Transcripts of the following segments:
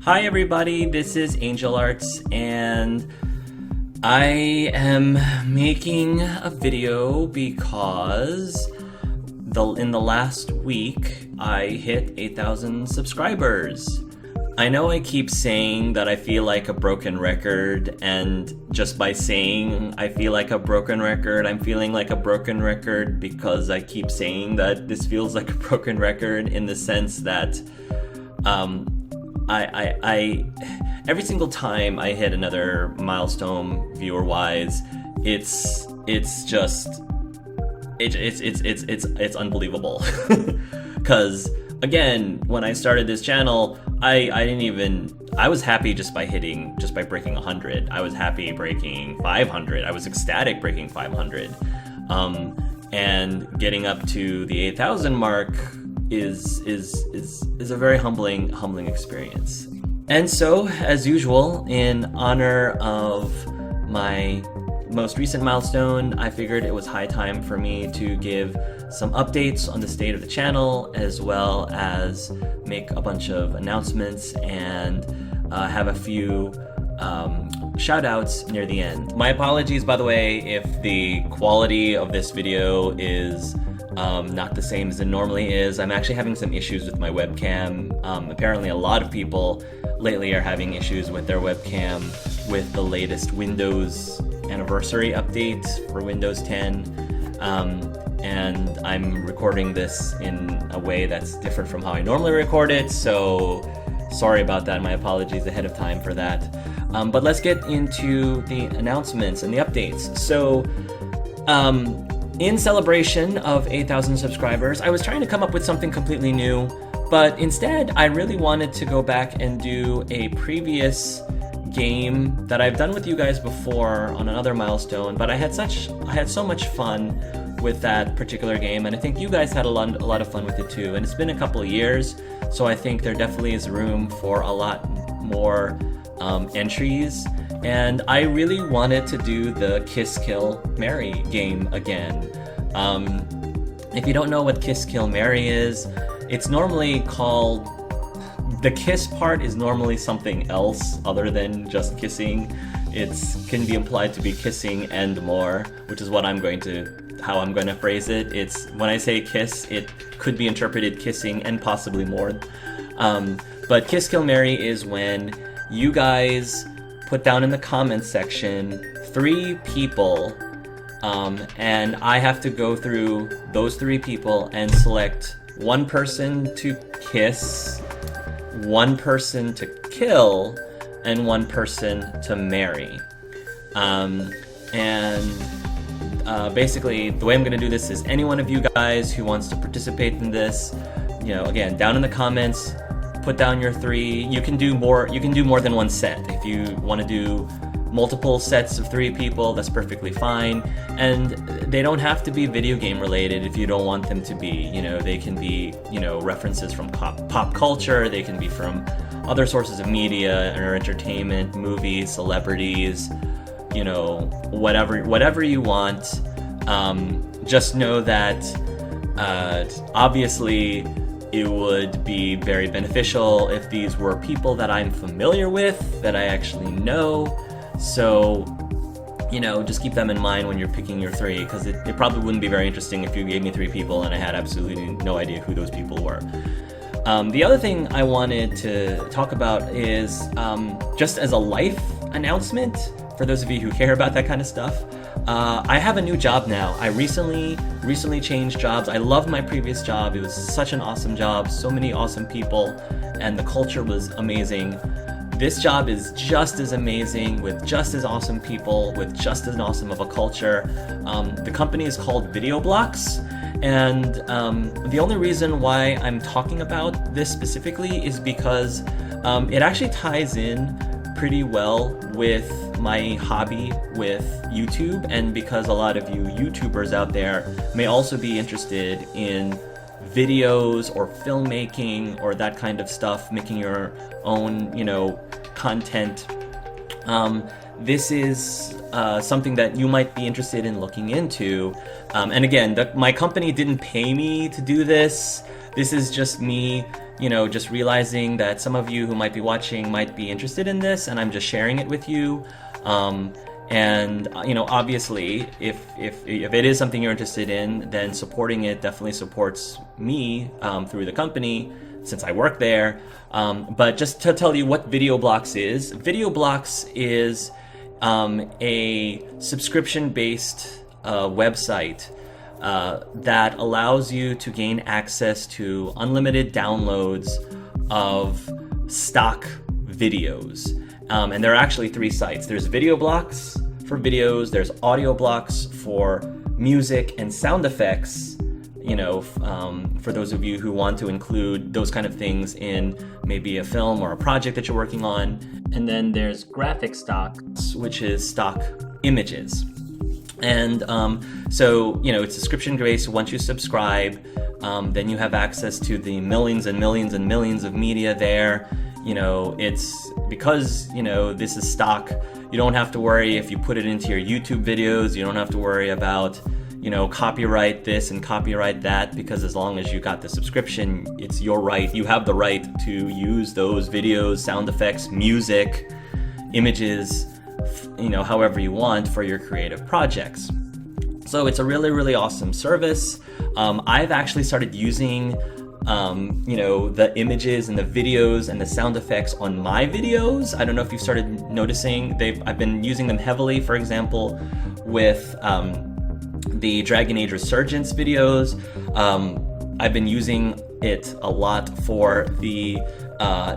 Hi everybody, this is Angel Arts, and I am making a video because in the last week I hit 8,000 subscribers. I know I keep saying that I feel like a broken record, and just by saying I feel like a broken record, I'm feeling like a broken record because I keep saying that this feels like a broken record, in the sense that I every single time I hit another milestone viewer-wise, it's unbelievable. Because again, when I started this channel, I was happy just by breaking 100. I was happy breaking 500. I was ecstatic breaking 500. And getting up to the 8,000 mark is a very humbling experience. And so, as usual, in honor of my most recent milestone, I figured it was high time for me to give some updates on the state of the channel, as well as make a bunch of announcements and have a few shout outs near the end. My apologies, by the way, if the quality of this video is not the same as it normally is. I'm actually having some issues with my webcam. Apparently a lot of people lately are having issues with their webcam with the latest Windows anniversary update for Windows 10. And I'm recording this in a way that's different from how I normally record it, so sorry about that. My apologies ahead of time for that. But let's get into the announcements and the updates. So, in celebration of 8,000 subscribers, I was trying to come up with something completely new, but instead I really wanted to go back and do a previous game that I've done with you guys before on another milestone, but I had so much fun with that particular game, and I think you guys had a lot of fun with it too. And it's been a couple of years, so I think there definitely is room for a lot more entries. And I really wanted to do the Kiss Kill Marry game again. If you don't know what Kiss Kill Marry is, it's normally called, the kiss part is normally something else other than just kissing. It can be implied to be kissing and more, which is how I'm going to phrase it. It's, when I say kiss, it could be interpreted kissing and possibly more. But Kiss Kill Marry is when you guys put down in the comments section 3 people, and I have to go through those 3 people and select one person to kiss, one person to kill, and one person to marry. Basically, the way I'm going to do this is any one of you guys who wants to participate in this, again, down in the comments, put down your 3. You can do more than one set. If you want to do multiple sets of 3 people, that's perfectly fine. And they don't have to be video game related if you don't want them to be. They can be, references from pop culture, they can be from other sources of media or entertainment, movies, celebrities, whatever you want. Just know that obviously it would be very beneficial if these were people that I'm familiar with, that I actually know. So, just keep them in mind when you're picking your 3, because it probably wouldn't be very interesting if you gave me 3 people and I had absolutely no idea who those people were. The other thing I wanted to talk about is, just as a life announcement, for those of you who care about that kind of stuff, I have a new job now. I recently changed jobs. I loved my previous job. It was such an awesome job, so many awesome people, and the culture was amazing. This job is just as amazing, with just as awesome people, with just as awesome of a culture. The company is called Video Blocks, and the only reason why I'm talking about this specifically is because it actually ties in pretty well with my hobby with YouTube, and because a lot of you YouTubers out there may also be interested in videos or filmmaking or that kind of stuff, making your own, content. This is something that you might be interested in looking into. And again, my company didn't pay me to do this. This is just me, just realizing that some of you who might be watching might be interested in this, and I'm just sharing it with you. And obviously, if it is something you're interested in, then supporting it definitely supports me through the company, since I work there. But just to tell you what Video Blocks is, Video Blocks is a subscription-based website that allows you to gain access to unlimited downloads of stock videos. And there are actually 3 sites. There's Video Blocks for videos, there's Audio Blocks for music and sound effects, for those of you who want to include those kind of things in maybe a film or a project that you're working on. And then there's Graphic Stocks, which is stock images. And so, it's subscription based. Once you subscribe, then you have access to the millions and millions and millions of media there. It's because, this is stock, you don't have to worry if you put it into your YouTube videos. You don't have to worry about, copyright this and copyright that, because as long as you got the subscription, it's your right. You have the right to use those videos, sound effects, music, images, however you want for your creative projects. So it's a really, really awesome service. I've actually started using the images and the videos and the sound effects on my videos. I don't know if you've started noticing, I've been using them heavily, for example, with the Dragon Age Resurgence videos. I've been using it a lot for the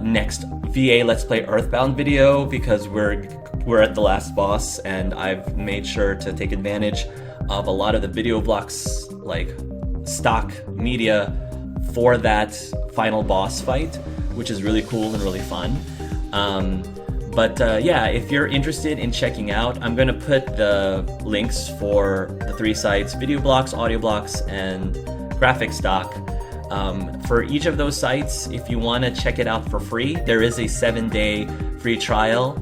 next VA Let's Play Earthbound video, because we're at the last boss, and I've made sure to take advantage of a lot of the Video Blocks, like stock media, for that final boss fight, which is really cool and really fun. Yeah, if you're interested in checking out, I'm going to put the links for the 3 sites, Video Blocks, Audio Blocks, and Graphic Stock. For each of those sites, if you want to check it out for free, there is a 7-day free trial.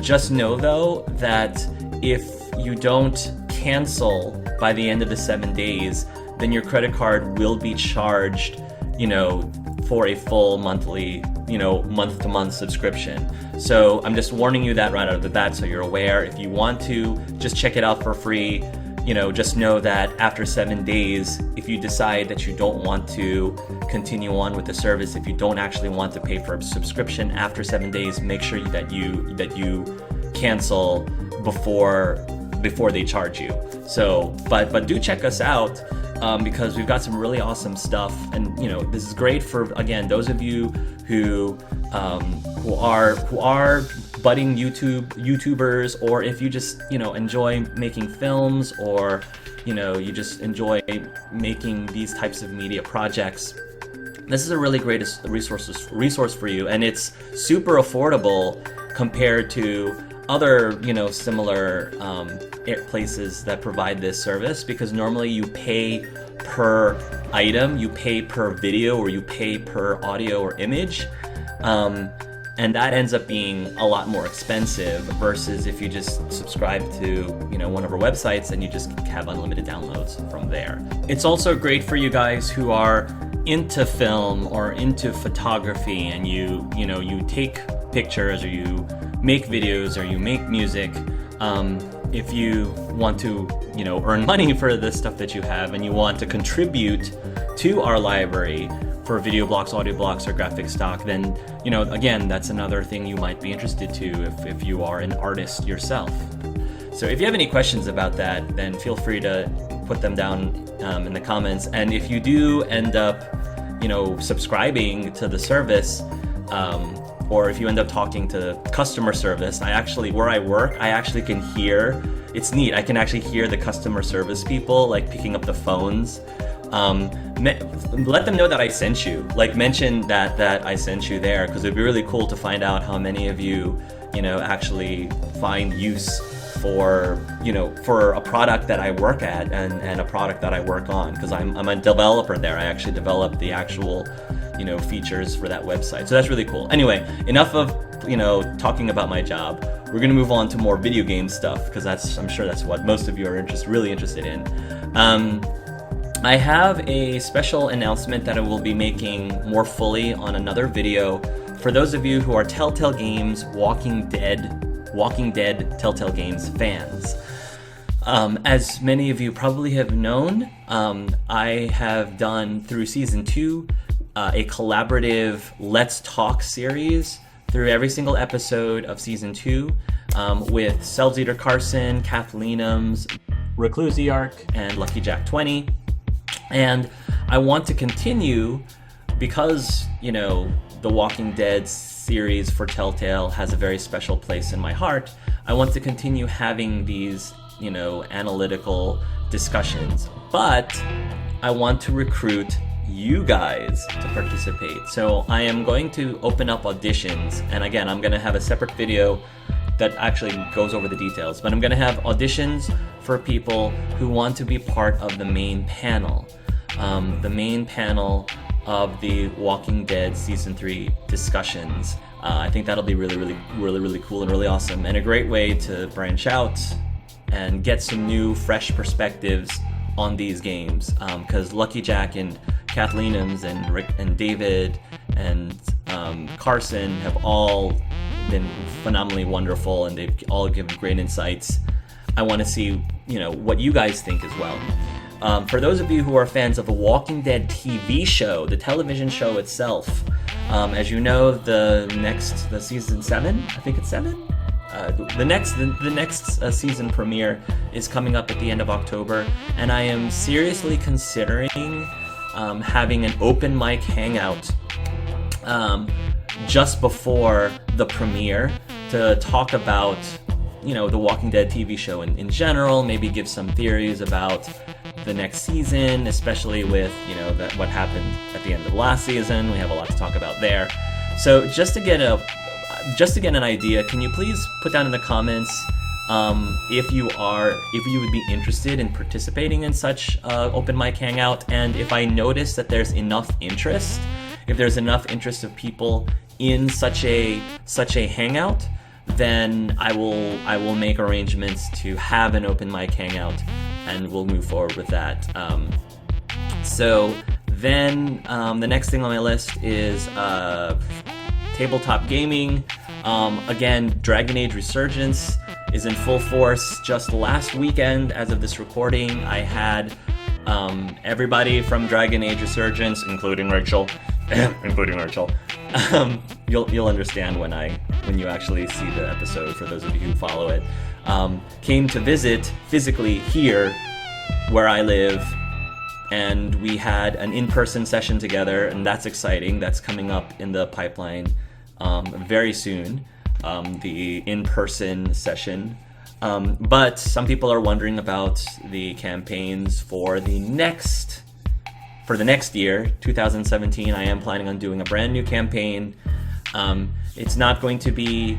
Just know, though, that if you don't cancel by the end of the 7 days, then your credit card will be charged, for a full monthly, month-to-month subscription. So I'm just warning you that right out of the bat, so you're aware. If you want to just check it out for free, just know that after 7 days, if you decide that you don't want to continue on with the service, if you don't actually want to pay for a subscription after 7 days, make sure that you cancel before they charge you. So, but do check us out, because we've got some really awesome stuff, and this is great for, again, those of you who are budding YouTubers, or if you just enjoy making films, or you just enjoy making these types of media projects. This is a really great resource for you, and it's super affordable compared to other similar places that provide this service, because normally you pay per item, you pay per video, or you pay per audio or image, and that ends up being a lot more expensive versus if you just subscribe to one of our websites and you just have unlimited downloads from there. It's also great for you guys who are into film or into photography, and you take pictures, or you make videos, or you make music. If you want to earn money for the stuff that you have, and you want to contribute to our library for Video Blocks, Audio Blocks, or Graphic Stock, then again, that's another thing you might be interested to if you are an artist yourself. So if you have any questions about that, then feel free to put them down in the comments. And if you do end up subscribing to the service, or if you end up talking to customer service, where I work, I actually can hear, it's neat, I can actually hear the customer service people like picking up the phones. Let them know that I sent you, mention that I sent you there, because it'd be really cool to find out how many of you actually find use for a product that I work at and a product that I work on, because I'm a developer there. I actually develop the actual features for that website. So that's really cool. Anyway, enough of talking about my job. We're gonna move on to more video game stuff, because I'm sure that's what most of you are really interested in. I have a special announcement that I will be making more fully on another video for those of you who are Telltale Games Walking Dead Telltale Games fans. As many of you probably have known, I have done through season 2 a collaborative Let's Talk series through every single episode of season 2 with Selfseater Carson, Kathleenums, Reclusiarch, and Lucky Jack 20. And I want to continue because, the Walking Dead series for Telltale has a very special place in my heart. I want to continue having these, analytical discussions, but I want to recruit you guys to participate. So I am going to open up auditions, and again, I'm going to have a separate video that actually goes over the details, but I'm going to have auditions for people who want to be part of the main panel. The main panel of the Walking Dead Season 3 discussions. I think that'll be really cool and really awesome, and a great way to branch out and get some new, fresh perspectives on these games. Because Lucky Jack and Kathleenums and Rick and David and Carson have all been phenomenally wonderful, and they've all given great insights. I want to see, what you guys think as well. For those of you who are fans of the Walking Dead TV show, the television show itself, as you know, the season 7, I think it's 7. The next season premiere is coming up at the end of October, and I am seriously considering having an open mic hangout just before the premiere to talk about, the Walking Dead TV show in general, maybe give some theories about the next season, especially with, what happened at the end of last season. We have a lot to talk about there. So just to get an idea, can you please put down in the comments if you would be interested in participating in such open mic hangout, and if I notice that there's enough interest, if there's enough interest of people in such a hangout, then I will make arrangements to have an open mic hangout, and we'll move forward with that. So then the next thing on my list is tabletop gaming. Again, Dragon Age Resurgence is in full force. Just last weekend, as of this recording, I had everybody from Dragon Age Resurgence, including Rachel, you'll understand when you actually see the episode, for those of you who follow it, came to visit physically here where I live, and we had an in-person session together, and that's exciting. That's coming up in the pipeline very soon, the in-person session. But some people are wondering about the campaigns for the next year, 2017. I am planning on doing a brand new campaign. It's not going to be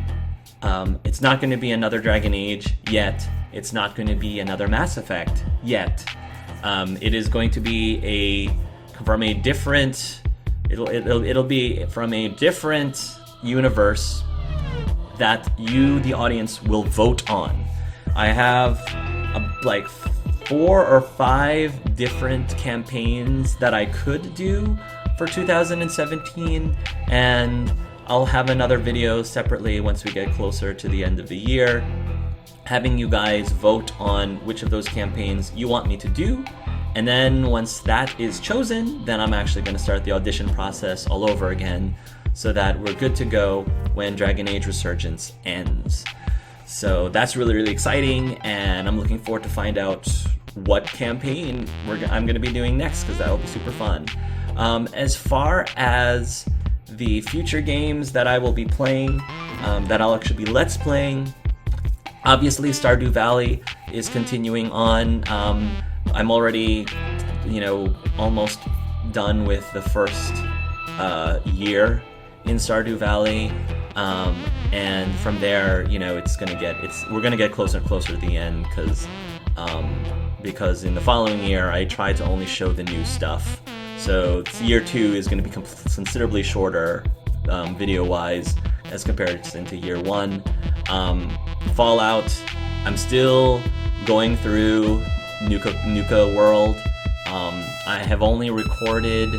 another Dragon Age yet. It's not going to be another Mass Effect yet. It is going to be it'll be from a different universe that you, the audience, will vote on. I have 4 or 5 different campaigns that I could do for 2017, and I'll have another video separately once we get closer to the end of the year, having you guys vote on which of those campaigns you want me to do. And then once that is chosen, then I'm actually going to start the audition process all over again, so that we're good to go when Dragon Age Resurgence ends. So that's really exciting, and I'm looking forward to find out what campaign I'm going to be doing next, because that'll be super fun. As far as the future games that I will be playing, that I'll actually be Let's Playing, obviously Stardew Valley is continuing on. I'm already, almost done with the first year in Stardew Valley, and from there, we're gonna get closer and closer to the end, because in the following year I try to only show the new stuff. So year 2 is going to be considerably shorter video-wise as compared to year 1. Fallout, I'm still going through Nuka World, I have only recorded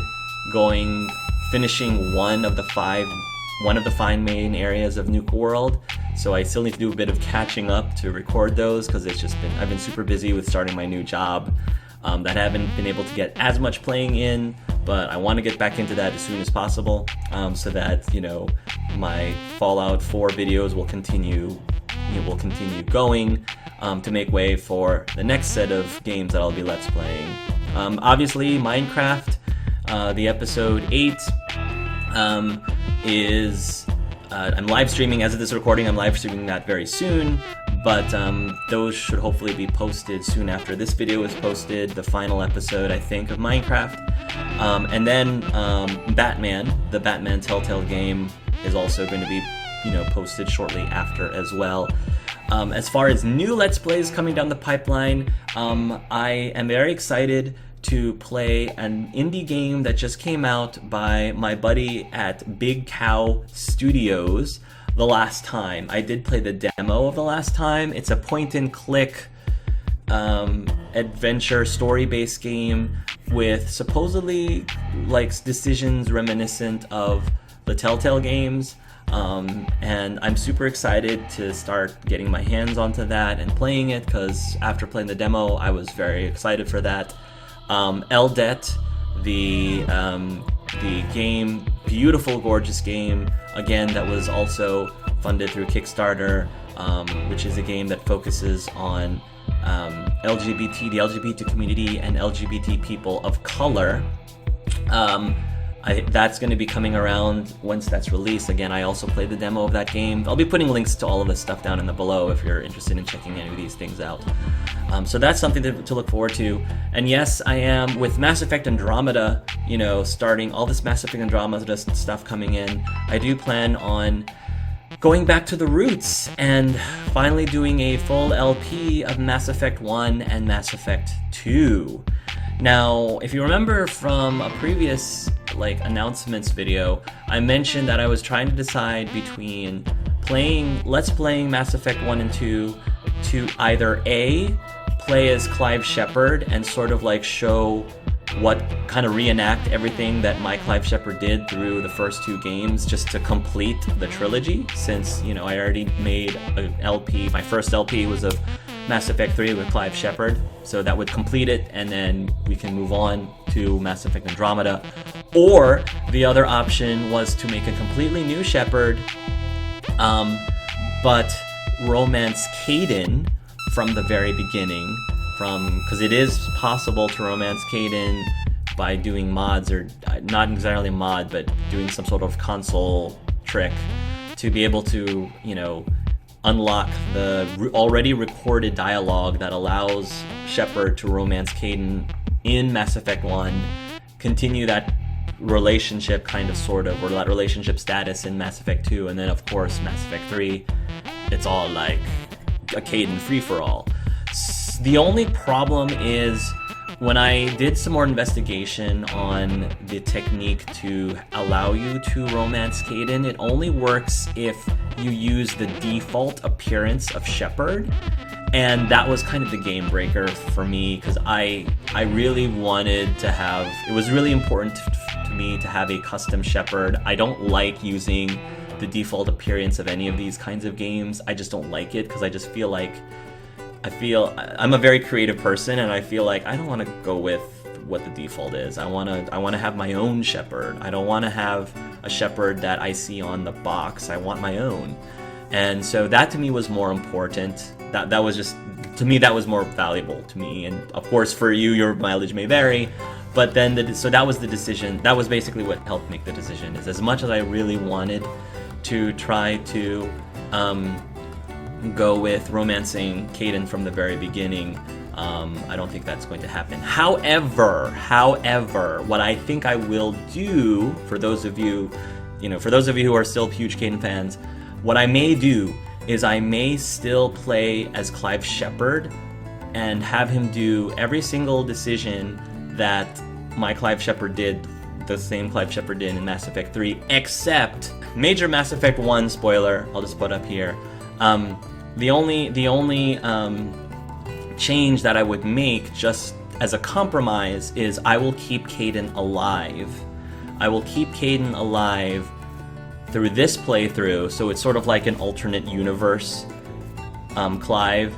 finishing one of the five main areas of Nuka World, so I still need to do a bit of catching up to record those, because I've been super busy with starting my new job, that I haven't been able to get as much playing in, but I want to get back into that as soon as possible, so that, you know, my Fallout 4 videos will continue going, to make way for the next set of games that I'll be Let's Playing. Obviously, Minecraft, the episode 8, is I'm live streaming as of this recording. I'm live streaming that very soon, but those should hopefully be posted soon after this video is posted. The final episode, I think, of Minecraft, and then Batman, the Batman Telltale game, is also going to be, you know, posted shortly after as well. As far as new Let's Plays coming down the pipeline, I am very excited to play an indie game that just came out by my buddy at Big Cow Studios the last time. I did play the demo of the last time. It's a point-and-click adventure story-based game with supposedly like decisions reminiscent of the Telltale Games. And I'm super excited to start getting my hands onto that and playing it, because after playing the demo, I was very excited for that. Eldet, the game, beautiful, gorgeous game, again, that was also funded through Kickstarter, which is a game that focuses on the LGBT community and LGBT people of color. That's going to be coming around once that's released. Again, I also played the demo of that game. I'll be putting links to all of this stuff down in the below if you're interested in checking any of these things out. So that's something to look forward to. And yes, I am, with Mass Effect Andromeda, you know, starting all this Mass Effect Andromeda stuff coming in, I do plan on going back to the roots and finally doing a full LP of Mass Effect 1 and Mass Effect 2. Now, if you remember from a previous announcements video, I mentioned that I was trying to decide between Let's Playing Mass Effect 1 and 2 to either A, play as Clive Shepard and sort of show what kind of reenact everything that my Clive Shepard did through the first two games, just to complete the trilogy, since, you know, I already made an LP. My first LP was of Mass Effect 3 with Clive Shepard, so that would complete it, and then we can move on to Mass Effect Andromeda. Or the other option was to make a completely new Shepard, but romance Kaidan from the very beginning, because it is possible to romance Kaidan by doing mods, or not exactly a mod, but doing some sort of console trick to be able to, you know, unlock the already recorded dialogue that allows Shepard to romance Kaidan in Mass Effect 1, continue that relationship kind of sort of, or that relationship status in Mass Effect 2, and then of course Mass Effect 3, it's all like a Kaidan free-for-all. The only problem is, when I did some more investigation on the technique to allow you to romance Kaidan, it only works if you use the default appearance of Shepard, and that was kind of the game breaker for me, because I really wanted to have, it was really important to me to have a custom Shepard. I don't like using the default appearance of any of these kinds of games. I just don't like it, because I just feel like, I'm a very creative person, and I feel like I don't want to go with what the default is. I want to have my own Shepard. I don't want to have a Shepard that I see on the box. I want my own. And so that to me was more important. That was just, to me, that was more valuable to me. And of course for you, your mileage may vary, but then so that was the decision. That was basically what helped make the decision, is as much as I really wanted to try to go with romancing Kaidan from the very beginning, I don't think that's going to happen. However, what I think I will do, for those of you who are still huge Kaidan fans, what I may do is I may still play as Clive Shepard and have him do every single decision that my Clive Shepard did, the same Clive Shepard did in Mass Effect 3, except major Mass Effect 1 spoiler, I'll just put up here. The only change that I would make, just as a compromise is I will keep Caden alive. I will keep Caden alive through this playthrough, so it's sort of like an alternate universe, Clive.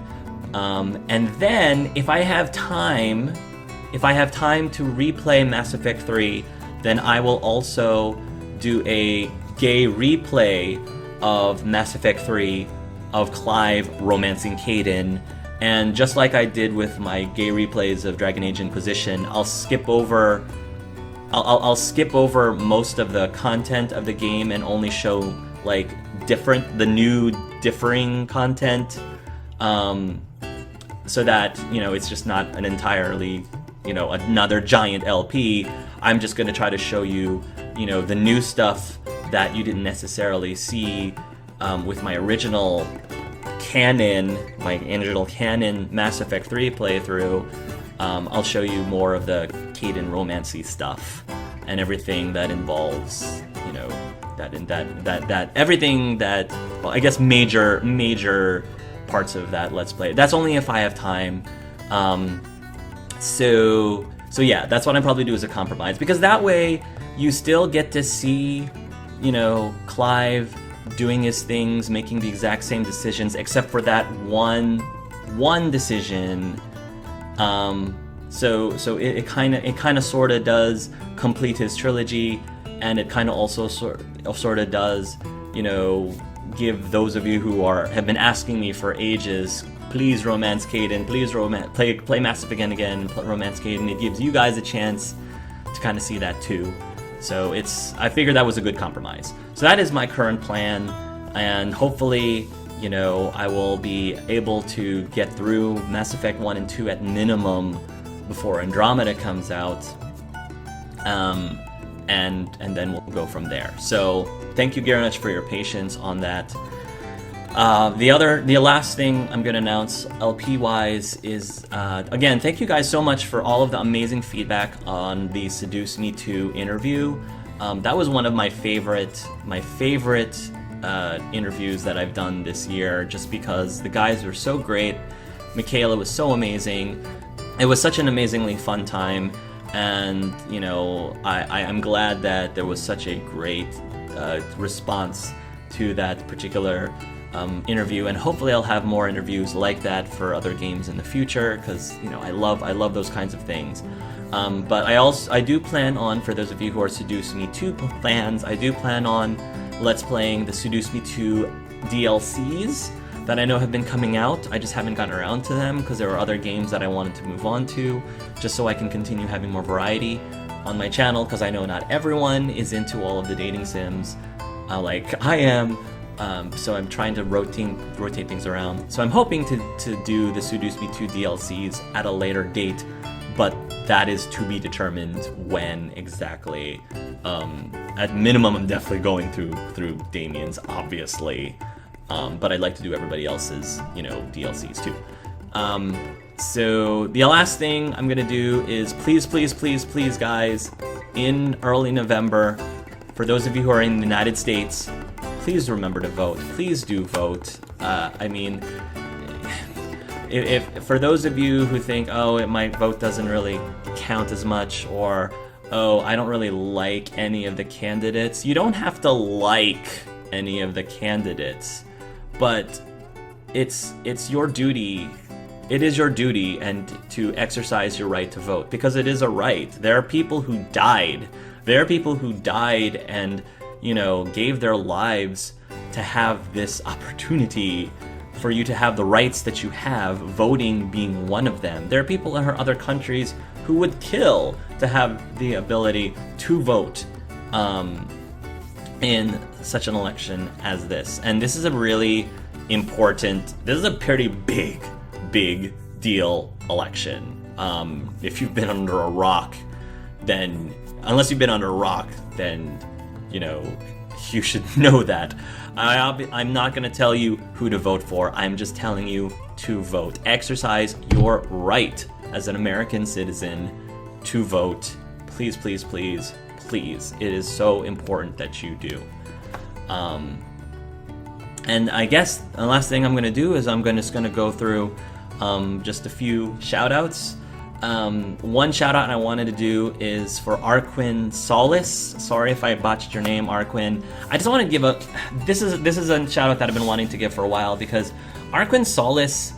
And then if I have time to replay Mass Effect 3, then I will also do a gay replay of Mass Effect 3 of Clive romancing Caden. And just like I did with my gay replays of Dragon Age Inquisition, I'll skip over most of the content of the game and only show like the new differing content, so that, you know, it's just not an entirely, you know, another giant LP. I'm just going to try to show you, you know, the new stuff that you didn't necessarily see with my original canon Mass Effect 3 playthrough. I'll show you more of the Caden romancy stuff and everything that involves, you know, that everything that, well, I guess major parts of that Let's Play. That's only if I have time. So yeah, that's what I'm probably do as a compromise, because that way you still get to see, you know, Clive doing his things, making the exact same decisions, except for that one decision. So it kind of sort of does complete his trilogy, and it kind of also sort of does, you know, give those of you who have been asking me for ages, please romance Caden, please play Mass Effect again and romance Caden. It gives you guys a chance to kind of see that too. So I figured that was a good compromise. So that is my current plan, and hopefully, you know, I will be able to get through Mass Effect 1 and 2 at minimum before Andromeda comes out, and then we'll go from there. So thank you very much for your patience on that. The last thing I'm going to announce LP-wise is, again, thank you guys so much for all of the amazing feedback on the Seduce Me To interview. That was one of my favorite interviews that I've done this year, just because the guys were so great. Michaela was so amazing. It was such an amazingly fun time, and, you know, I'm glad that there was such a great response to that particular interview, and hopefully I'll have more interviews like that for other games in the future, because, you know, I love those kinds of things. But I do plan on, for those of you who are Seduce Me To fans, I do plan on Let's Playing the Seduce Me To DLCs that I know have been coming out. I just haven't gotten around to them because there were other games that I wanted to move on to, just so I can continue having more variety on my channel, because I know not everyone is into all of the dating sims like I am. So I'm trying to rotate things around. So I'm hoping to do the Seduce Me To DLCs at a later date, but that is to be determined when exactly. At minimum, I'm definitely going through Damien's, obviously, but I'd like to do everybody else's, you know, DLCs too. So the last thing I'm gonna do is please, guys, in early November, for those of you who are in the United States, please remember to vote. Please do vote. I mean, if for those of you who think, oh, my vote doesn't really count as much, or, oh, I don't really like any of the candidates, you don't have to like any of the candidates, but it's your duty. It is your duty and to exercise your right to vote, because it is a right. There are people who died. There are people who died and, you know, gave their lives to have this opportunity for you to have the rights that you have, voting being one of them. There are people in other countries who would kill to have the ability to vote in such an election as this. And this is a really important, this is a pretty big deal election. If you've been under a rock, then, unless you've been under a rock, then, you know, you should know that. I'm not going to tell you who to vote for. I'm just telling you to vote. Exercise your right as an American citizen to vote. Please. It is so important that you do. And I guess the last thing I'm going to do is I'm just going to go through just a few shout outs. One shout out I wanted to do is for Arquin Solace. Sorry if I botched your name, Arquin. I just want to give a this is a shout out that I've been wanting to give for a while, because Arquin Solace,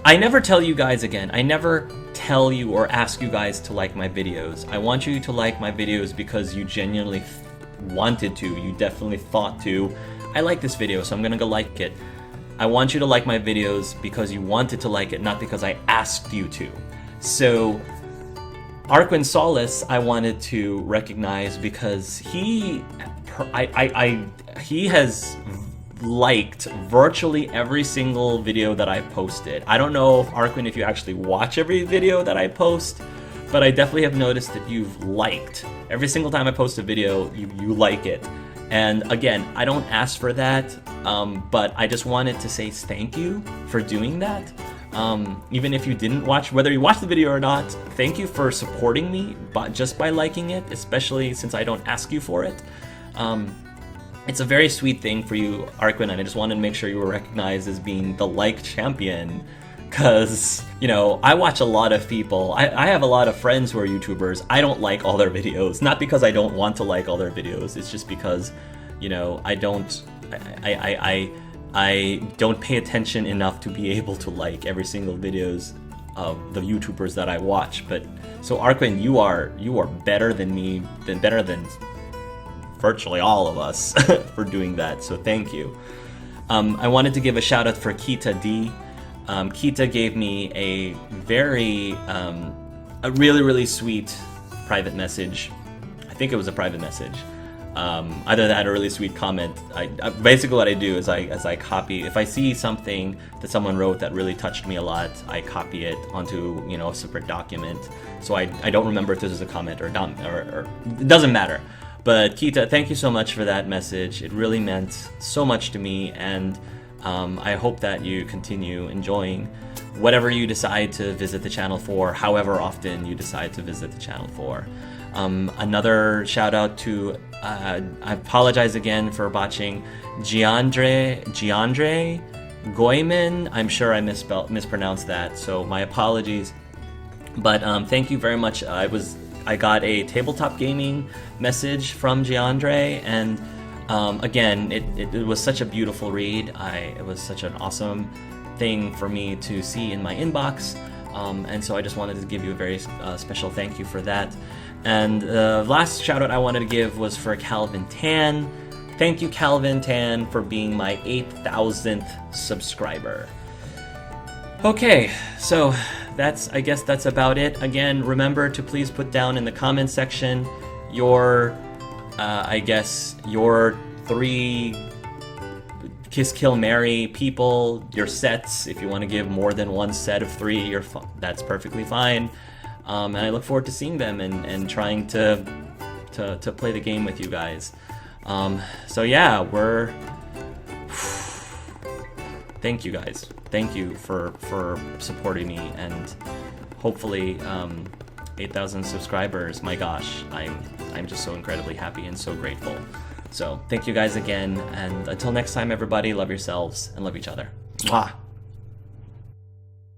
I never tell you guys again. I never tell you or ask you guys to like my videos. I want you to like my videos because you genuinely wanted to. You definitely thought to. I like this video, so I'm gonna go like it. I want you to like my videos because you wanted to like it, not because I asked you to. So Arquin Solace I wanted to recognize because he has liked virtually every single video that I posted. I don't know, if Arquin, if you actually watch every video that I post, but I definitely have noticed that you've liked. Every single time I post a video, you like it. And again, I don't ask for that, but I just wanted to say thank you for doing that. Even if you didn't watch, whether you watched the video or not, thank you for supporting me just by liking it, especially since I don't ask you for it. It's a very sweet thing for you, Arquin, and I just wanted to make sure you were recognized as being the like champion. Because, you know, I watch a lot of people. I have a lot of friends who are YouTubers. I don't like all their videos. Not because I don't want to like all their videos. It's just because, you know, I don't pay attention enough to be able to like every single videos of the YouTubers that I watch. But so Arquin, you are better than me, better than virtually all of us for doing that. So thank you. I wanted to give a shout out for Kita D. Kita gave me a really sweet private message. I think it was a private message. Either that or a really sweet comment. Basically what I do is I copy, if I see something that someone wrote that really touched me a lot, I copy it onto, you know, a separate document. So I don't remember if this is a comment or it doesn't matter. But Kita, thank you so much for that message. It really meant so much to me, and I hope that you continue enjoying whatever you decide to visit the channel for, however often you decide to visit the channel for. Another shout out to, I apologize again for botching, Giandre Goiman. I'm sure I mispronounced that, so my apologies. But thank you very much. I got a tabletop gaming message from Giandre, and again, it was such a beautiful read. It was such an awesome thing for me to see in my inbox, and so I just wanted to give you a very special thank you for that. And the last shout out I wanted to give was for Calvin Tan. Thank you, Calvin Tan, for being my 8,000th subscriber. Okay, so I guess that's about it. Again, remember to please put down in the comment section your your 3 Kiss Kill Marry people, your sets. If you want to give more than one set of 3, that's perfectly fine. And I look forward to seeing them and trying to play the game with you guys. So yeah, thank you guys. Thank you for supporting me, and hopefully 8,000 subscribers. My gosh, I'm just so incredibly happy and so grateful. So thank you guys again, and until next time, everybody, love yourselves and love each other. Mwah!